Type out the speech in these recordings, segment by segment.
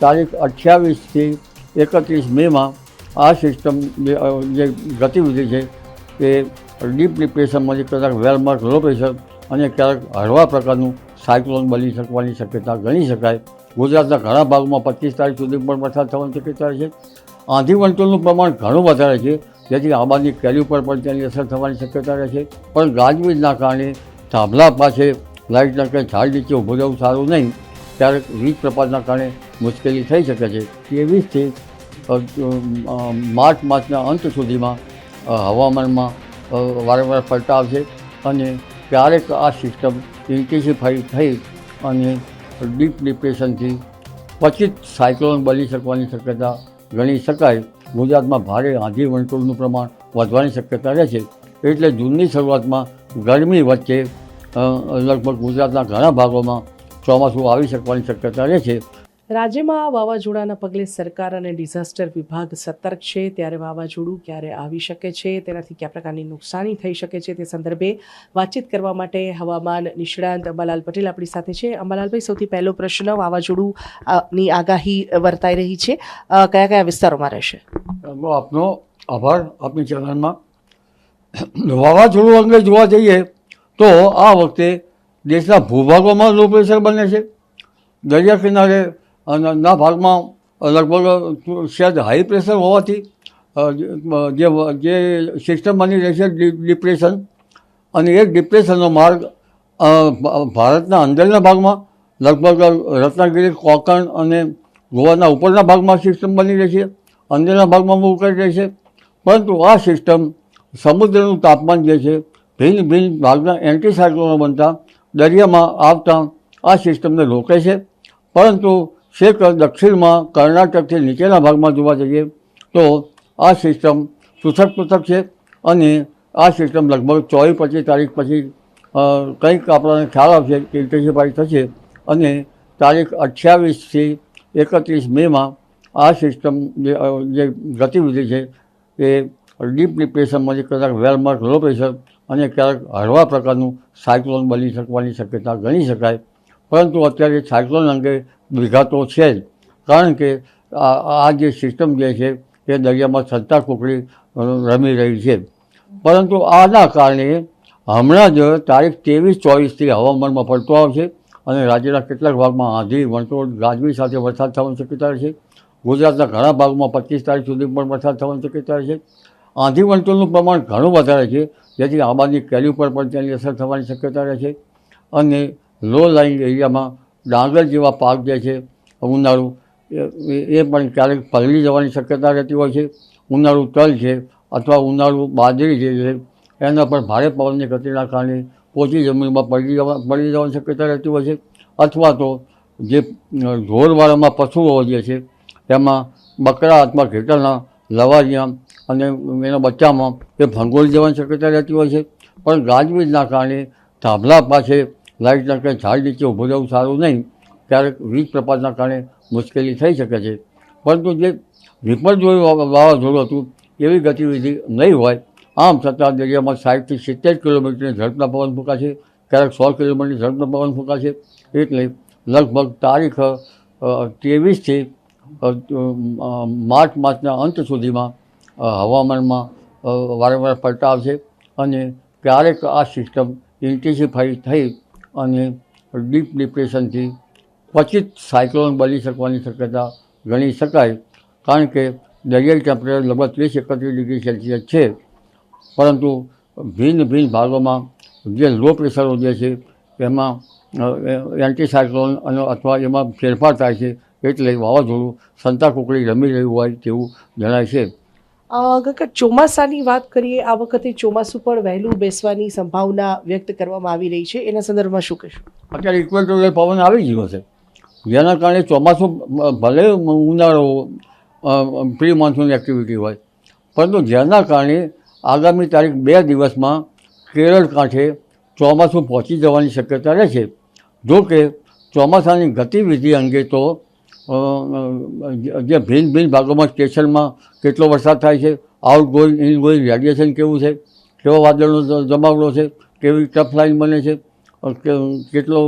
તારીખ 28થી 31 મેમાં આ સિસ્ટમ જે ગતિવિધિ છે એ ડીપ ડિપ્રેશનમાંથી કદાચ વેલ માર્ક લો પ્રેશર અને ક્યારેક હળવા પ્રકારનું સાયક્લોન બની શકવાની શક્યતા ગણી શકાય. ગુજરાતના ઘણા ભાગમાં 25 તારીખ સુધી પણ વરસાદ થવાની શક્યતા છે. આંધી વંટોળનું પ્રમાણ ઘણું વધારે છે, જેથી આંબાની કેરી ઉપર પણ તેની અસર થવાની શક્યતા રહે છે. પણ ગાજવીજના કારણે થાંભલા પાસે લાઇટના કે ઝાડ નીચે ઊભું રહેવું સારું નહીં. ક્યારેક વીજ પ્રપાતના કારણે મુશ્કેલી થઈ શકે છે. 23થી માર્ચના અંત સુધીમાં હવામાનમાં વારંવાર પલટા આવશે અને ક્યારેક આ સિસ્ટમ ઇન્ટેન્સિફાઈ થઈ અને ડીપ ડિપ્રેશનથી ક્વચિત સાયક્લોન બની શકવાની શક્યતા ગણી શકાય. ગુજરાતમાં ભારે આંધી વંટોળનું પ્રમાણ વધવાની શક્યતા રહે છે. એટલે જૂનની શરૂઆતમાં ગરમી વચ્ચે લગભગ ગુજરાતના ઘણા ભાગોમાં ચોમાસું આવી શકવાની શક્યતા રહે છે. રાજ્યમાં વાવાઝોડાના પગલે સરકાર અને ડિઝાસ્ટર વિભાગ સતર્ક છે. ત્યારે વાવાઝોડું ક્યારે આવી શકે છે, તેનાથી કયા પ્રકારની નુકસાની થઈ શકે છે, તે સંદર્ભે વાતચીત કરવા માટે હવામાન નિષ્ણાંત અંબાલાલ પટેલ આપણી સાથે છે. અંબાલાલભાઈ, સૌથી પહેલો પ્રશ્ન, વાવાઝોડુંની આગાહી વર્તાઈ રહી છે, કયા કયા વિસ્તારોમાં રહેશે? આપનો આભાર. આપની ચેનલમાં વાવાઝોડું અંગે જોવા જઈએ તો આ વખતે દેશના ભૂભાગોમાં લો પ્રેશર બને છે. દરિયા કિનારે ના ભાગમાં લગભગ સહેજ હાઈ પ્રેશર હોવાથી જે સિસ્ટમ બની રહી છે ડિપ્રેશન, અને એ ડિપ્રેશનનો માર્ગ ભારતના અંદરના ભાગમાં લગભગ રત્નાગીરી, કોંકણ અને ગોવાના ઉપરના ભાગમાં સિસ્ટમ બની રહી છે. અંદરના ભાગમાં મૂવ કરી રહી છે. પરંતુ આ સિસ્ટમ સમુદ્રનું તાપમાન જે છે ભિન્ન ભિન્ન ભાગના એન્ટી સાયક્લોનો બનતા દરિયામાં આવતા આ સિસ્ટમને રોકે છે. પરંતુ છેક દક્ષિણમાં કર્ણાટકથી નીચેના ભાગમાં જોવા જઈએ તો આ સિસ્ટમ પૃથક છે અને આ સિસ્ટમ લગભગ 24-25 તારીખ પછી કંઈક આપણને ખ્યાલ આવશે કે ઇન્ટેન્સિફાઈ થશે અને તારીખ 28થી 31 મેમાં આ સિસ્ટમ જે ગતિવિધિ છે એ ડીપ ડિપ્રેશનમાંથી કદાચ વેલ માર્ક લો પ્રેશર અને ક્યારેક હળવા પ્રકારનું સાયક્લોન બની શકવાની શક્યતા ગણી શકાય. પરંતુ અત્યારે સાયક્લોન અંગે વિઘાતો છે જ, કારણ કે આ જે સિસ્ટમ જે છે એ દરિયામાં સંતાકૂકડી રમી રહી છે. પરંતુ આના કારણે હમણાં જ તારીખ 23-24થી હવામાનમાં પલટો આવશે અને રાજ્યના કેટલાક ભાગમાં આંધી વંટોળ ગાજવી સાથે વરસાદ થવાની શક્યતા છે. ગુજરાતના ઘણા ભાગમાં 25 તારીખ સુધી પણ વરસાદ થવાની શક્યતા છે. આંધી વંટોળનું પ્રમાણ ઘણું વધારે છે, જેથી આંબાની કેરી ઉપર પણ તેની અસર થવાની શક્યતા રહે છે. અને લો લાઇંગ એરિયામાં ડાંગર જેવા પાક જે છે ઉનાળુ એ પણ ક્યારેક પલળી જવાની શક્યતા રહેતી હોય છે. ઉનાળુ તલ છે અથવા ઉનાળુ બાજરી જે છે એના પર ભારે પવનની ગતિના કારણે ઓછી જમીનમાં પડી જવાની શક્યતા રહેતી હોય છે. અથવા તો જે ઢોરવાળામાં પશુઓ જે છે એમાં બકરા અથવા ઘેટાના લવારિયા અને એના બચ્ચામાં એ ભંગોળી જવાની શક્યતા રહેતી હોય છે. પણ ગાજવીજના કારણે થાંભલા પાસે લાઇટના કે ઝાડ નીચે ઊભું રહેવું સારું નહીં. ક્યારેક વીજ પ્રપાતના કારણે મુશ્કેલી થઈ શકે છે. પરંતુ જે વિપર્યોય વાવાઝોડું હતું એવી ગતિવિધિ નહીં હોય. આમ છતાં દરિયામાં 60થી 70 કિલોમીટરની ઝડપના પવન ફૂંકાશે, ક્યારેક 100 કિલોમીટરની ઝડપના પવન ફૂંકાશે. એટલે લગભગ તારીખ 23થી માર્ચના અંત સુધીમાં હવામાનમાં વારંવાર પલટા આવશે અને ક્યારેક આ સિસ્ટમ ઇન્ટેન્સિફાઈ થઈ અને ડીપ ડિપ્રેશનથી ક્વચિત સાયક્લોન બની શકવાની શક્યતા ગણી શકાય. કારણ કે દરિયાઈ ટેમ્પરેચર લગભગ 30-31 ડિગ્રી સેલ્સિયસ છે. પરંતુ ભિન્ન ભાગોમાં જે લો પ્રેશરો જે છે એમાં એન્ટી સાયક્લોન અથવા એમાં ફેરફાર થાય છે. એટલે વાવાઝોડું સંતાકૂકડી રમી રહ્યું હોય તેવું જણાય છે. ચોમાસાની વાત કરીએ, આ વખતે ચોમાસું પણ વહેલું બેસવાની સંભાવના વ્યક્ત કરવામાં આવી રહી છે. એના સંદર્ભમાં શું કહેશો? અત્યારે ઇક્વેટોરિયલ પવન આવી ગયો છે, જેના કારણે ચોમાસું ભલે ઉનાળો પ્રી મોન્સૂન એક્ટિવિટી હોય, પરંતુ જેના કારણે આગામી તારીખ 2 દિવસમાં કેરળ કાંઠે ચોમાસું પહોંચી જવાની શક્યતા રહે છે. જો કે ચોમાસાની ગતિવિધિ અંગે તો જે ભિન્ન ભાગોમાં સ્ટેશનમાં કેટલો વરસાદ થાય છે, આઉટગોઈંગ ઇનગોઈંગ રેડિયેશન કેવું છે, કેવા વાદળનો જમાવડો છે, કેવી ટફ લાઇન બને છે, કેટલો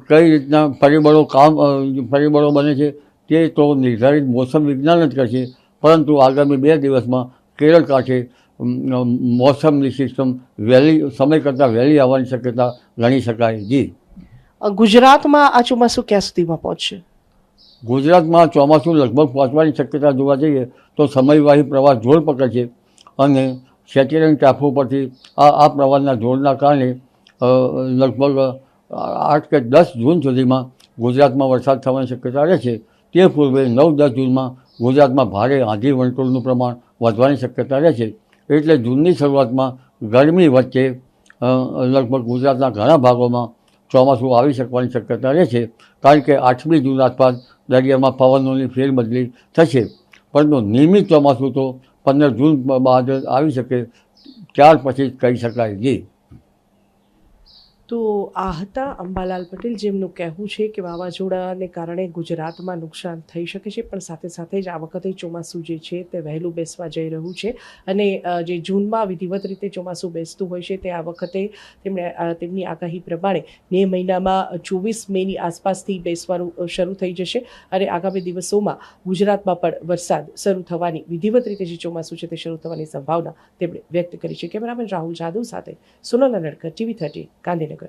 કઈ રીતના પરિબળો બને છે તે તો નિર્ધારિત મોસમ વિજ્ઞાન જ કરશે, પરંતુ આગામી 2 દિવસમાં કેરળ કાંઠે મોસમની સિસ્ટમ સમય કરતાં વહેલી આવવાની શક્યતા ગણી શકાય. જી, ગુજરાતમાં આ ચોમાસું ક્યાં સુધીમાં પહોંચશે? ગુજરાતમાં ચોમાસું લગભગ પહોંચવાની શક્યતા જોવા જઈએ તો સમયવાહી પ્રવાહ જોર પકડશે અને સેચુરેશન ટાપુ પરથી આ પ્રવાહના જોરના કારણે લગભગ 8 કે 10 જૂન સુધીમાં ગુજરાતમાં વરસાદ થવાની શક્યતા રહેશે. તે પૂર્વે 9-10 જૂનમાં ગુજરાતમાં ભારે આંધી વંટોળનું પ્રમાણ વધવાની શક્યતા રહેશે. એટલે જૂનની શરૂઆતમાં ગરમી વચ્ચે લગભગ ગુજરાતના ઘણા ભાગોમાં ચોમાસું આવી શકવાની શક્યતા રહેશે, કારણ કે 8મી જૂન આસપાસ દરિયામાં પવનોની ફેરબદલી થશે. પરંતુ નિયમિત ચોમાસું તો 15 જૂન બાદ આવી શકે, ત્યાર પછી જ કહી શકાય. જી, તો આ હતા અંબાલાલ પટેલ, જેમનું કહેવું છે કે વાવાઝોડાને કારણે ગુજરાતમાં નુકસાન થઈ શકે છે, પણ સાથે સાથે જ આ વખતે ચોમાસું જે છે તે વહેલું બેસવા જઈ રહ્યું છે અને જે જૂનમાં વિધિવત રીતે ચોમાસું બેસતું હોય છે તે આ વખતે તેમની આગાહી પ્રમાણે મે મહિનામાં 24 મેની આસપાસથી બેસવાનું શરૂ થઈ જશે અને આગામી દિવસોમાં ગુજરાતમાં પણ વરસાદ શરૂ થવાની, વિધિવત રીતે જે ચોમાસું છે તે શરૂ થવાની સંભાવના તેમણે વ્યક્ત કરી છે. કેમેરામેન રાહુલ જાદવ સાથે સોનલ નડકર, TV 13, ગાંધીનગર.